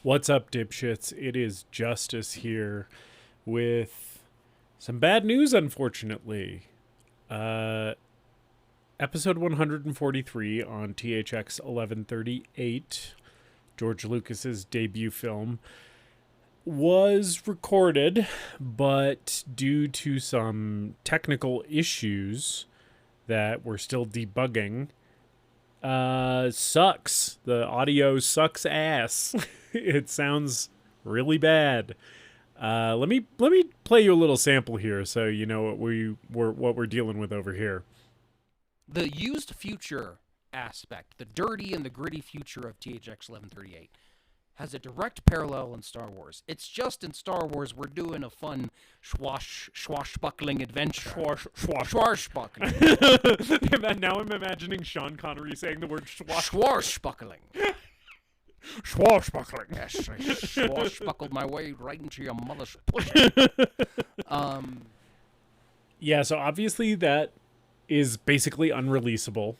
What's up, dipshits? It is Justus here with some bad news, unfortunately. Uh, Episode 143 on THX 1138, George Lucas's debut film, was recorded, but due to some technical issues that we're still debugging, sucks. The audio sucks ass. It sounds really bad. Let me play you a little sample here, so you know what we're dealing with over here. The used future aspect, the dirty and the gritty future of THX 1138, has a direct parallel in Star Wars. It's just in Star Wars we're doing a fun swashbuckling adventure. Swashbuckling. Now I'm imagining Sean Connery saying the word Swashbuckling. swashbuckling. Yes, I swashbuckled my way right into your mother's pussy. Yeah, so obviously that is basically unreleasable,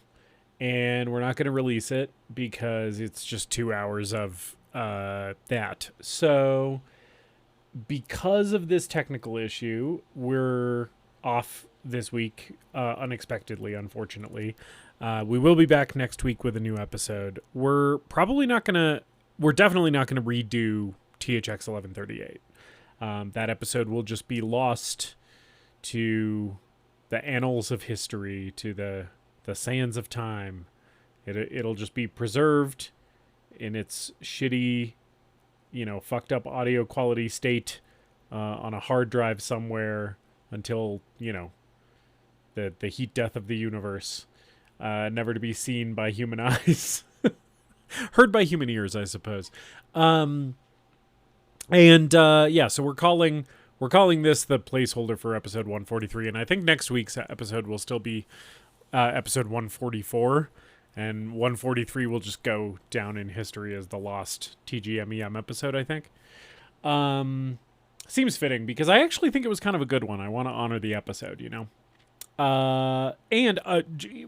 and we're not going to release it because it's just 2 hours of that. So because of this technical issue, we're off this week unexpectedly, unfortunately. We will be back next week with a new episode. We're definitely not going to redo THX 1138. That episode will just be lost to the annals of history, to the sands of time. It'll just be preserved in its shitty, fucked up audio quality state on a hard drive somewhere until, the heat death of the universe, never to be seen by human eyes. Heard by human ears, I suppose. So we're calling this the placeholder for episode 143, and I think next week's episode will still be episode 144, and 143 will just go down in history as the lost TGMEM episode, I think. Seems fitting, because I actually think it was kind of a good one. I want to honor the episode, And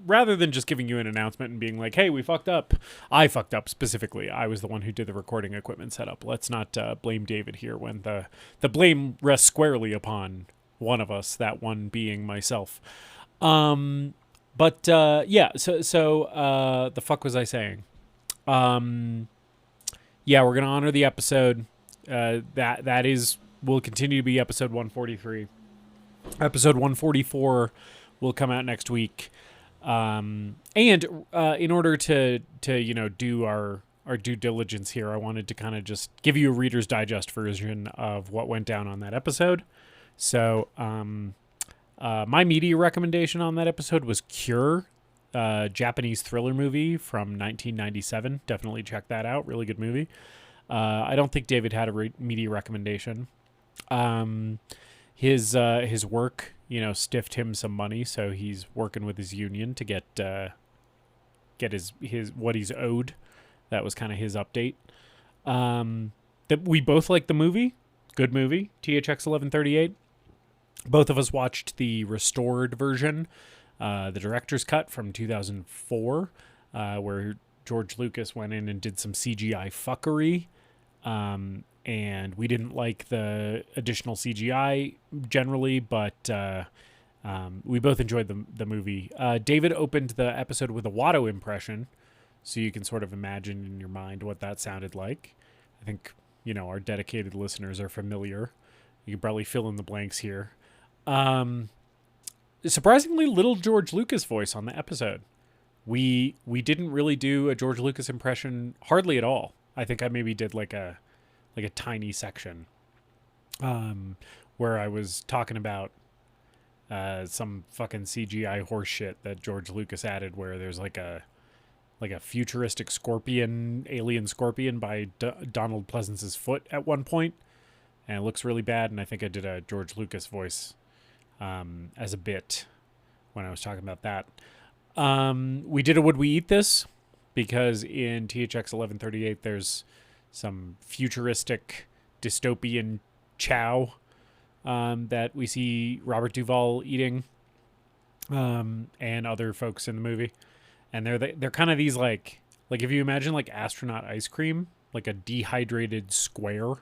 rather than just giving you an announcement and being like, hey, we fucked up. I fucked up specifically. I was the one who did the recording equipment setup. Let's not blame David here when the blame rests squarely upon one of us, that one being myself. So the fuck was I saying? We're going to honor the episode. That will continue to be episode 143. Episode 144 will come out next week. In order to do our due diligence here, I wanted to kind of just give you a Reader's Digest version of what went down on that episode. So, my media recommendation on that episode was Cure, Japanese thriller movie from 1997. Definitely check that out. Really good movie. I don't think David had a media recommendation. His work, stiffed him some money, so he's working with his union to get his what he's owed. That was kind of his update. That we both liked the movie. Good movie, THX 1138. Both of us watched the restored version, the director's cut from 2004, where George Lucas went in and did some CGI fuckery. And we didn't like the additional CGI generally, but we both enjoyed the movie. David opened the episode with a Watto impression, so you can sort of imagine in your mind what that sounded like. I think, our dedicated listeners are familiar. You can probably fill in the blanks here. Surprisingly little George Lucas voice on the episode. We didn't really do a George Lucas impression hardly at all. I think I maybe did like a tiny section where I was talking about some fucking CGI horse shit that George Lucas added, where there's like a futuristic alien scorpion by Donald Pleasance's foot at one point, and it looks really bad, and I think I did a George Lucas voice as a bit when I was talking about that. We did a Would We Eat This? Because in THX 1138 there's some futuristic dystopian chow that we see Robert Duvall eating, and other folks in the movie, and they're kind of these like if you imagine like astronaut ice cream, like a dehydrated square,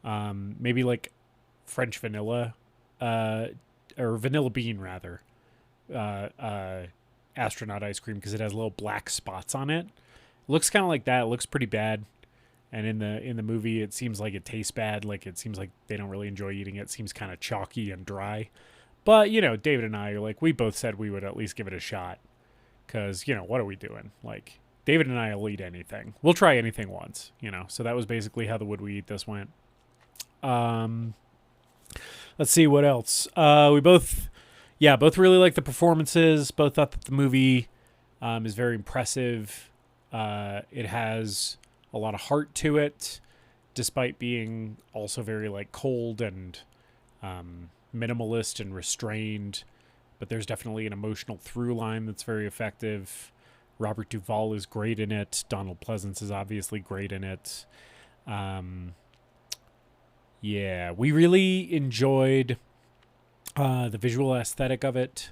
maybe like French vanilla, or vanilla bean rather, uh, uh, astronaut ice cream because it has little black spots on it. It looks kind of like that. It looks pretty bad. And in the movie, it seems like it tastes bad. Like it seems like they don't really enjoy eating it. It seems kind of chalky and dry. But David and I are like, we both said we would at least give it a shot because what are we doing? Like David and I will eat anything. We'll try anything once. So that was basically how the Would We Eat This went. Let's see what else. We both really like the performances. Both thought that the movie is very impressive. It has a lot of heart to it, despite being also very like cold and minimalist and restrained. But there's definitely an emotional through line that's very effective. Robert Duvall is great in it. Donald Pleasance is obviously great in it. We really enjoyed the visual aesthetic of it,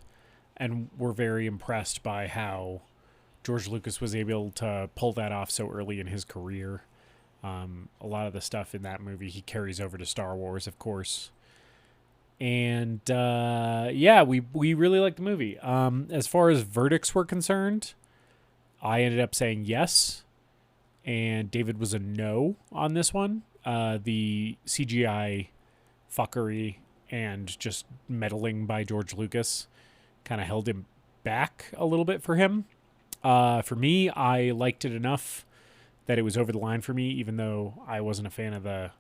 and we're very impressed by how George Lucas was able to pull that off so early in his career. A lot of the stuff in that movie he carries over to Star Wars, of course. And we really liked the movie. As far as verdicts were concerned, I ended up saying yes, and David was a no on this one. The CGI fuckery and just meddling by George Lucas kind of held him back a little bit for him. For me, I liked it enough that it was over the line for me, even though I wasn't a fan of the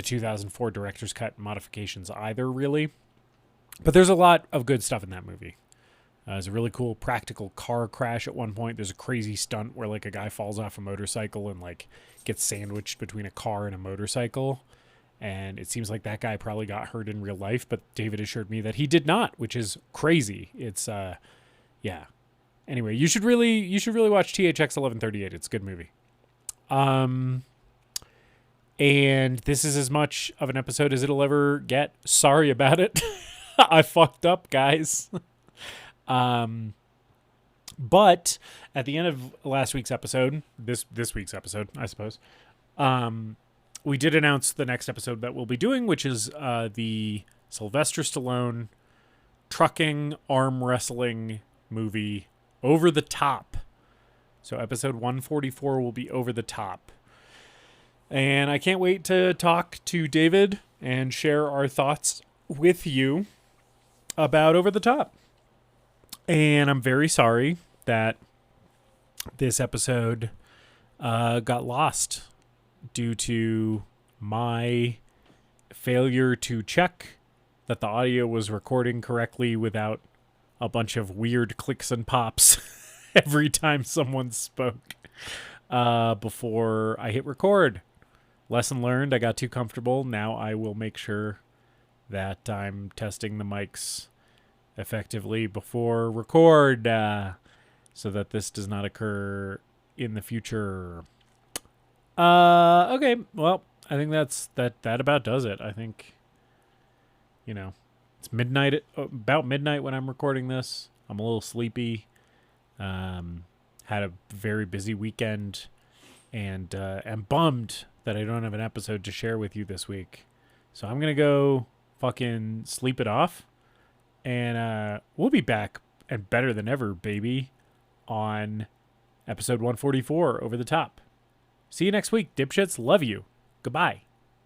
2004 director's cut modifications either, really. But there's a lot of good stuff in that movie. There's a really cool practical car crash at one point. There's a crazy stunt where like a guy falls off a motorcycle and like gets sandwiched between a car and a motorcycle. And it seems like that guy probably got hurt in real life, but David assured me that he did not, which is crazy. It's Anyway, you should really watch THX 1138. It's a good movie. And this is as much of an episode as it'll ever get. Sorry about it. I fucked up, guys. But at the end of last week's episode, this week's episode, I suppose, we did announce the next episode that we'll be doing, which is the Sylvester Stallone trucking arm wrestling movie, Over the Top. So episode 144 will be Over the Top. And I can't wait to talk to David and share our thoughts with you about Over the Top. And I'm very sorry that this episode got lost due to my failure to check that the audio was recording correctly without a bunch of weird clicks and pops every time someone spoke before I hit record. Lesson learned. I got too comfortable. Now I will make sure that I'm testing the mics effectively before record so that this does not occur in the future. Okay. Well, I think that about does it. I think, it's midnight, about midnight when I'm recording this. I'm a little sleepy. Had a very busy weekend and am bummed that I don't have an episode to share with you this week. So I'm going to go fucking sleep it off. And we'll be back and better than ever, baby, on episode 144, Over the Top. See you next week, dipshits. Love you. Goodbye.